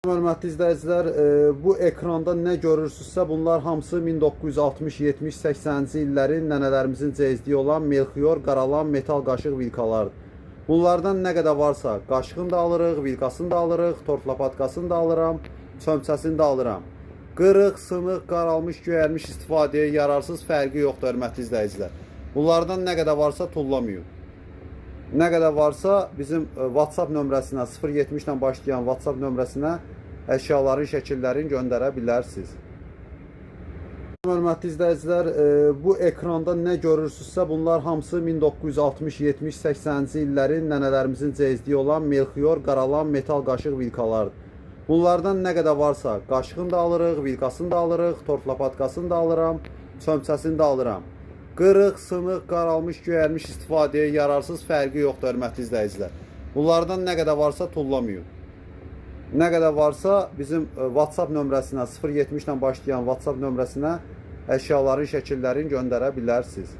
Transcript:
Hörmətli izləyicilər, bu ekranda nə görürsünüzsə, bunlar hamısı 1960, 70, 80-ci illərin nənələrimizin cezdiyi olan Melxior, qaralan metal qaşıq vilkalardır. Bunlardan nə qədər varsa, qaşığını da alırıq, vilkasını da alırıq, tortlapatkasını da alıram, çömçəsini də alıram. Qırıq, sınıq, qaralmış, göyərmiş istifadəyə yararsız fərqi yoxdur, hörmətli izləyicilər. Bunlardan nə qədər varsa tullamayın. Nə qədər varsa bizim WhatsApp nömrəsinə 070 ilə başlayan WhatsApp nömrəsinə əşyaların, şəkillərini göndərə bilərsiniz. Hörmətli izləyicilər, bu ekranda nə görürsünüzsə, bunlar hamısı 1960, 70, 80-ci illərin nənələrimizin cezdiyi olan Melxior, qaralan metal qaşıq vilkalardır. Bunlardan nə qədər varsa, qaşığını da alırıq, vilkasını da alırıq, tortlapatkasını da alıram, çömçəsini də alıram. Qırıq, sınıq, qaralmış, göyərmiş istifadəyə yararsız fərqi yoxdur, hörmətli izləyicilər. Bunlardan nə qədər varsa tullamayın. Nə qədər varsa bizim WhatsApp nömrəsinə 070 ilə başlayan WhatsApp nömrəsinə əşyaların, şəkillərini göndərə bilərsiniz.